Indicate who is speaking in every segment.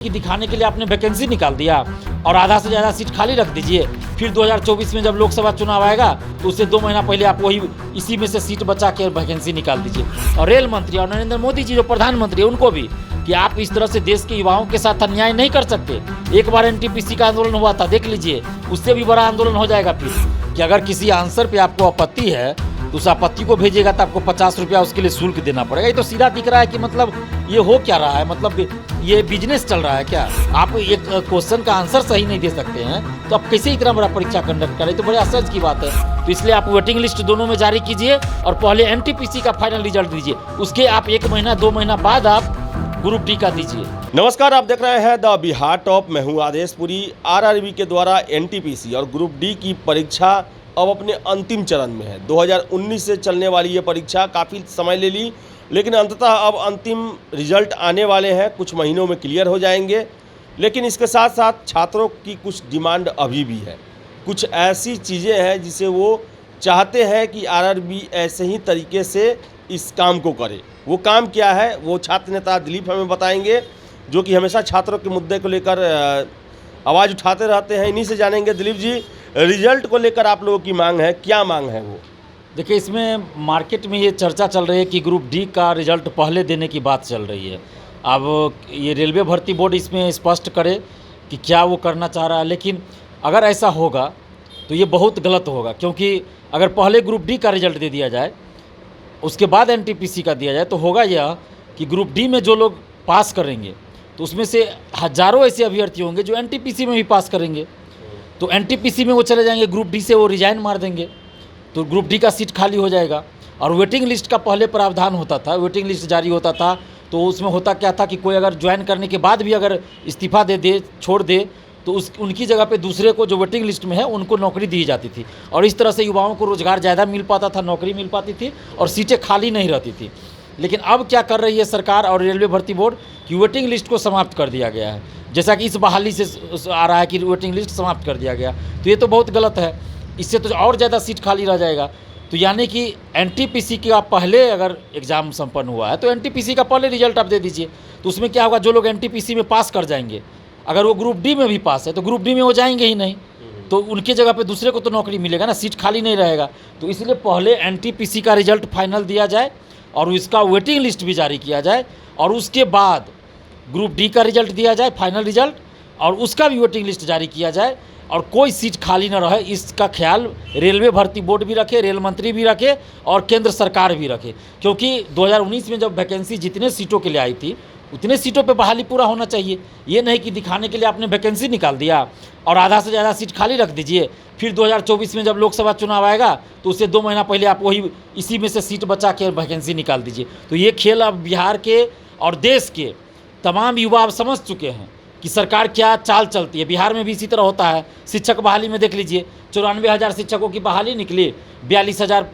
Speaker 1: कि दिखाने के लिए आपने वैकेंसी निकाल दिया और आधा से ज़्यादा सीट खाली रख दीजिए। फिर 2024 में जब लोकसभा चुनाव आएगा तो उससे 2 महीना पहले आप वही इसी में से सीट बचा के वैकेंसी निकाल दीजिए। और रेल मंत्री और नरेंद्र मोदी जी जो प्रधानमंत्री है उनको भी कि आप इस तरह से देश के युवाओं के साथ अन्याय नहीं कर सकते। एक बार एनटीपीसी का आंदोलन हुआ था, देख लीजिए, उससे भी बड़ा आंदोलन हो जाएगा फिर कि अगर किसी आंसर पे आपको आपत्ति है तो उस आपत्ति को भेजिएगा तो आपको 50 रुपया उसके लिए शुल्क देना पड़ेगा। ये तो सीधा दिख रहा है कि मतलब ये हो क्या रहा है, मतलब ये बिजनेस चल रहा है क्या। आप एक क्वेश्चन का आंसर सही नहीं दे सकते हैं तो आप कैसे इतना बड़ा परीक्षा कंडक्ट करें, तो बड़े आश्चर्य की बात है। तो इसलिए आप वेटिंग लिस्ट दोनों में जारी कीजिए और पहले एनटीपीसी का फाइनल रिजल्ट दीजिए, उसके आप 1 महीना 2 महीना बाद आप ग्रुप डी का दीजिए।
Speaker 2: नमस्कार, आप देख रहे हैं द बिहार टॉप। मैं हूं आदेशपुरी। आरआरबी के द्वारा एनटीपीसी और ग्रुप डी की परीक्षा अब अपने अंतिम चरण में है। 2019 से चलने वाली ये परीक्षा काफ़ी समय ले ली, लेकिन अंततः अब अंतिम रिजल्ट आने वाले हैं, कुछ महीनों में क्लियर हो जाएंगे। लेकिन इसके साथ साथ छात्रों की कुछ डिमांड अभी भी है, कुछ ऐसी चीज़ें हैं जिसे वो चाहते हैं कि आरआरबी ऐसे ही तरीके से इस काम को करे। वो काम क्या है वो छात्र नेता दिलीप हमें बताएंगे, जो कि हमेशा छात्रों के मुद्दे को लेकर आवाज़ उठाते रहते हैं। इन्हीं से जानेंगे। दिलीप जी, रिजल्ट को लेकर आप लोगों की मांग है, क्या मांग है वो?
Speaker 1: देखिए, इसमें मार्केट में ये चर्चा चल रही है कि ग्रुप डी का रिजल्ट पहले देने की बात चल रही है। अब ये रेलवे भर्ती बोर्ड इसमें स्पष्ट करे कि क्या वो करना चाह रहा है। लेकिन अगर ऐसा होगा तो ये बहुत गलत होगा, क्योंकि अगर पहले ग्रुप डी का रिजल्ट दे दिया जाए उसके बाद एनटीपीसी का दिया जाए तो होगा यह कि ग्रुप डी में जो लोग पास करेंगे तो उसमें से हज़ारों ऐसे अभ्यर्थी होंगे जो एनटीपीसी में भी पास करेंगे, तो एनटीपीसी में वो चले जाएंगे, ग्रुप डी से वो रिजाइन मार देंगे, तो ग्रुप डी का सीट खाली हो जाएगा। और वेटिंग लिस्ट का पहले प्रावधान होता था, वेटिंग लिस्ट जारी होता था तो उसमें होता क्या था कि कोई अगर ज्वाइन करने के बाद भी अगर इस्तीफ़ा दे छोड़ दे तो उनकी जगह पे दूसरे को जो वेटिंग लिस्ट में है उनको नौकरी दी जाती थी। और इस तरह से युवाओं को रोज़गार ज़्यादा मिल पाता था, नौकरी मिल पाती थी और सीटें खाली नहीं रहती थी। लेकिन अब क्या कर रही है सरकार और रेलवे भर्ती बोर्ड कि वेटिंग लिस्ट को समाप्त कर दिया गया है, जैसा कि इस बहाली से आ रहा है कि वेटिंग लिस्ट समाप्त कर दिया गया। तो ये तो बहुत गलत है, इससे तो और ज़्यादा सीट खाली रह जाएगा। तो यानी कि एनटीपीसी का पहले अगर एग्ज़ाम संपन्न हुआ है तो एनटीपीसी का पहले रिजल्ट आप दे दीजिए, तो उसमें क्या होगा, जो लोग एनटीपीसी में पास कर जाएंगे अगर वो ग्रुप डी में भी पास है तो ग्रुप डी में वो जाएंगे ही नहीं, तो उनकी जगह पे दूसरे को तो नौकरी मिलेगा ना, सीट खाली नहीं रहेगा। तो इसलिए पहले एनटीपीसी का रिजल्ट फाइनल दिया जाए और इसका वेटिंग लिस्ट भी जारी किया जाए और उसके बाद ग्रुप डी का रिजल्ट दिया जाए, फाइनल रिजल्ट, और उसका भी वेटिंग लिस्ट जारी किया जाए और कोई सीट खाली न रहे, इसका ख्याल रेलवे भर्ती बोर्ड भी रखे, रेल मंत्री भी रखे और केंद्र सरकार भी रखे। क्योंकि 2019 में जब वैकेंसी जितने सीटों के लिए आई थी उतने सीटों पे बहाली पूरा होना चाहिए। ये नहीं कि दिखाने के लिए आपने वैकेंसी निकाल दिया और आधा से ज़्यादा सीट खाली रख दीजिए। फिर 2024 में जब लोकसभा चुनाव आएगा तो उससे 2 महीना पहले आप वही इसी में से सीट बचा के वैकेंसी निकाल दीजिए। तो ये खेल अब बिहार के और देश के तमाम युवा अब समझ चुके हैं कि सरकार क्या चाल चलती है। बिहार में भी इसी तरह होता है। शिक्षक बहाली में देख लीजिए, 94,000 शिक्षकों की बहाली निकली, 42,000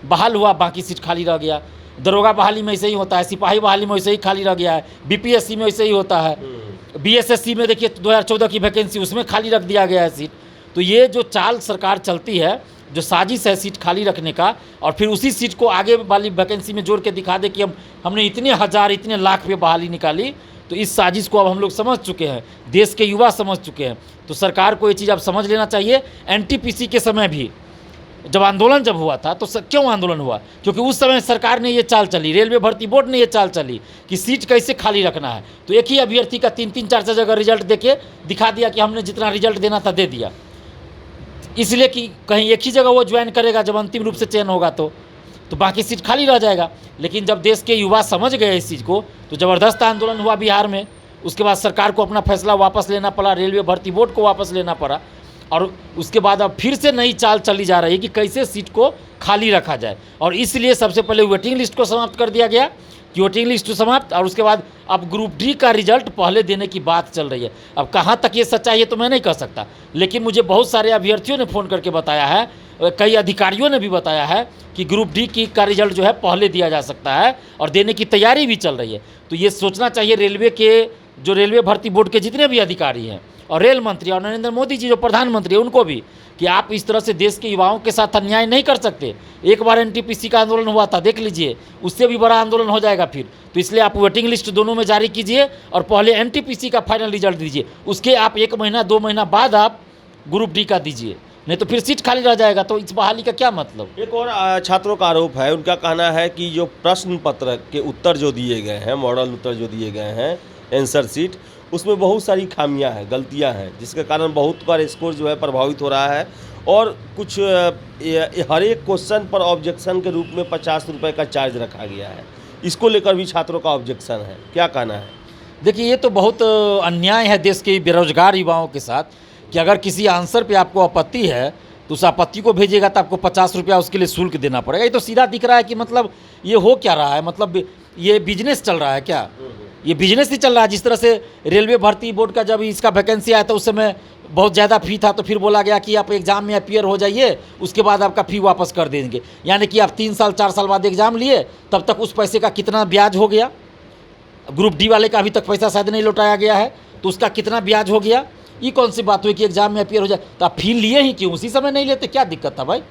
Speaker 1: बहाल हुआ, बाकी सीट खाली रह गया। दरोगा बहाली में ऐसे ही होता है, सिपाही बहाली में वैसे ही खाली रह गया है, बीपीएससी में वैसे ही होता है, बीएसएससी में देखिए 2014 की वैकेंसी उसमें खाली रख दिया गया है सीट। तो ये जो चाल सरकार चलती है, जो साजिश है सीट खाली रखने का, और फिर उसी सीट को आगे वाली वैकेंसी में जोड़ के दिखा दे कि हमने इतने हज़ार इतने लाख पे बहाली निकाली, तो इस साजिश को अब हम लोग समझ चुके हैं, देश के युवा समझ चुके हैं। तो सरकार को ये चीज़ अब समझ लेना चाहिए। एनटीपीसी के समय भी जब आंदोलन जब हुआ था तो क्यों आंदोलन हुआ, क्योंकि उस समय सरकार ने ये चाल चली, रेलवे भर्ती बोर्ड ने ये चाल चली कि सीट कैसे खाली रखना है। तो एक ही अभ्यर्थी का 3-3 4-4 जगह रिजल्ट देके दिखा दिया कि हमने जितना रिजल्ट देना था दे दिया, इसलिए कि कहीं एक ही जगह वो ज्वाइन करेगा जब अंतिम रूप से चयन होगा तो बाकी सीट खाली रह जाएगा। लेकिन जब देश के युवा समझ गए इस चीज़ को तो ज़बरदस्त आंदोलन हुआ बिहार में। उसके बाद सरकार को अपना फैसला वापस लेना पड़ा, रेलवे भर्ती बोर्ड को वापस लेना पड़ा, और उसके बाद अब फिर से नई चाल चली जा रही है कि कैसे सीट को खाली रखा जाए। और इसलिए सबसे पहले वेटिंग लिस्ट को समाप्त कर दिया गया कि वेटिंग लिस्ट समाप्त, और उसके बाद अब ग्रुप डी का रिजल्ट पहले देने की बात चल रही है। अब कहाँ तक ये सच्चाई है तो मैं नहीं कह सकता, लेकिन मुझे बहुत सारे अभ्यर्थियों ने फ़ोन करके बताया है, कई अधिकारियों ने भी बताया है कि ग्रुप डी का रिजल्ट जो है पहले दिया जा सकता है और देने की तैयारी भी चल रही है। तो ये सोचना चाहिए रेलवे के जो रेलवे भर्ती बोर्ड के जितने भी अधिकारी हैं और रेल मंत्री और नरेंद्र मोदी जी जो प्रधानमंत्री हैं उनको भी, कि आप इस तरह से देश के युवाओं के साथ अन्याय नहीं कर सकते। एक बार एनटीपीसी का आंदोलन हुआ था, देख लीजिए, उससे भी बड़ा आंदोलन हो जाएगा फिर। तो इसलिए आप वेटिंग लिस्ट दोनों में जारी कीजिए और पहले एनटीपीसी का फाइनल रिजल्ट दीजिए, उसके आप 1 महीना 2 महीना बाद आप ग्रुप डी का दीजिए, नहीं तो फिर सीट खाली रह जाएगा। तो इस बहाली का क्या मतलब।
Speaker 2: एक और छात्रों का आरोप है, उनका कहना है कि जो प्रश्न पत्र के उत्तर जो दिए गए हैं, मॉडल उत्तर जो दिए गए हैं, आंसर शीट, उसमें बहुत सारी खामियां हैं, गलतियां हैं, जिसके कारण बहुत बार स्कोर जो है प्रभावित हो रहा है। और कुछ हर एक क्वेश्चन पर ऑब्जेक्शन के रूप में 50 रुपये का चार्ज रखा गया है। इसको लेकर भी छात्रों का ऑब्जेक्शन है, क्या कहना है।
Speaker 1: देखिए, ये तो बहुत अन्याय है देश के बेरोजगार युवाओं के साथ, कि अगर किसी आंसर पे आपको आपत्ति है तो उस आपत्ति को भेजिएगा तो आपको 50 रुपया उसके लिए शुल्क देना पड़ेगा। ये तो सीधा दिख रहा है कि मतलब ये हो क्या रहा है, मतलब ये बिजनेस चल रहा है क्या। ये बिजनेस ही चल रहा है। जिस तरह से रेलवे भर्ती बोर्ड का जब इसका वैकेंसी आया था उस समय बहुत ज़्यादा फ़ी था, तो फिर बोला गया कि आप एग्ज़ाम में अपीयर हो जाइए, उसके बाद आपका फ़ी वापस कर देंगे। यानी कि आप 3 साल 4 साल बाद एग्ज़ाम लिए, तब तक उस पैसे का कितना ब्याज हो गया। ग्रुप डी वाले का अभी तक पैसा शायद नहीं लौटाया गया है, तो उसका कितना ब्याज हो गया। ये कौन सी बात हुई कि एग्ज़ाम में अपीयर हो जाए। तो आप फ़ी लिए ही क्यों, उसी समय नहीं लेते, क्या दिक्कत था भाई।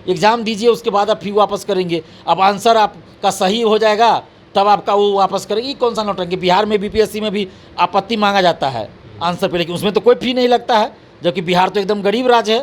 Speaker 1: एग्ज़ाम दीजिए, उसके बाद आप फ़ी वापस करेंगे। अब आंसर आपका सही हो जाएगा तब आपका वो वापस करेंगे। ये कौन सा नौटंकी। बिहार में बीपीएससी में भी आपत्ति मांगा जाता है आंसर पे, लेकिन उसमें तो कोई फ़ी नहीं लगता है, जबकि बिहार तो एकदम गरीब राज्य है।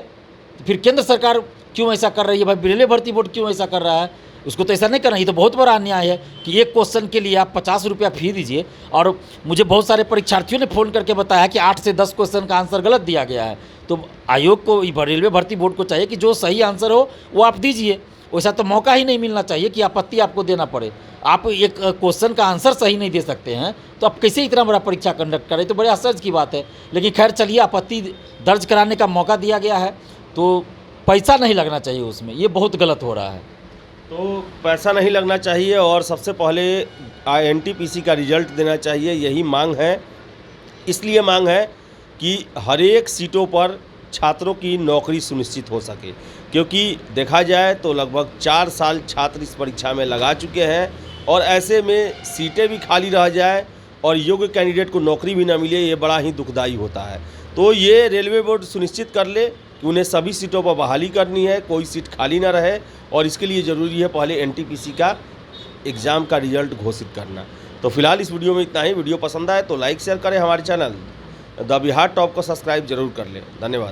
Speaker 1: तो फिर केंद्र सरकार क्यों ऐसा कर रही है भाई, रेलवे भर्ती बोर्ड क्यों ऐसा कर रहा है। उसको तो ऐसा नहीं करना। ये तो बहुत बड़ा अन्याय है कि एक क्वेश्चन के लिए आप 50 रुपया फ़ी दीजिए। और मुझे बहुत सारे परीक्षार्थियों ने फ़ोन करके बताया कि 8 से 10 क्वेश्चन का आंसर गलत दिया गया है। तो आयोग को, रेलवे भर्ती बोर्ड को चाहिए कि जो सही आंसर हो वो आप दीजिए। वैसा तो मौका ही नहीं मिलना चाहिए कि आपत्ति आपको देना पड़े। आप एक क्वेश्चन का आंसर सही नहीं दे सकते हैं तो आप कैसे इतना बड़ा परीक्षा कंडक्ट करें, तो बड़े आश्चर्य की बात है। लेकिन खैर चलिए, आपत्ति दर्ज कराने का मौका दिया गया है, तो पैसा नहीं लगना चाहिए उसमें, ये बहुत गलत हो रहा है।
Speaker 2: तो पैसा नहीं लगना चाहिए और सबसे पहले एनटीपीसी का रिजल्ट देना चाहिए, यही मांग है। इसलिए मांग है कि हर एक सीटों पर छात्रों की नौकरी सुनिश्चित हो सके, क्योंकि देखा जाए तो लगभग 4 साल छात्र इस परीक्षा में लगा चुके हैं और ऐसे में सीटें भी खाली रह जाए और योग्य कैंडिडेट को नौकरी भी ना मिले, ये बड़ा ही दुखदायी होता है। तो ये रेलवे बोर्ड सुनिश्चित कर ले कि उन्हें सभी सीटों पर बहाली करनी है, कोई सीट खाली ना रहे, और इसके लिए ज़रूरी है पहले एनटीपीसी का एग्ज़ाम का रिजल्ट घोषित करना। तो फिलहाल इस वीडियो में इतना ही। वीडियो पसंद आए तो लाइक शेयर करें, हमारे चैनल द बिहार टॉप को सब्सक्राइब जरूर कर लें। धन्यवाद।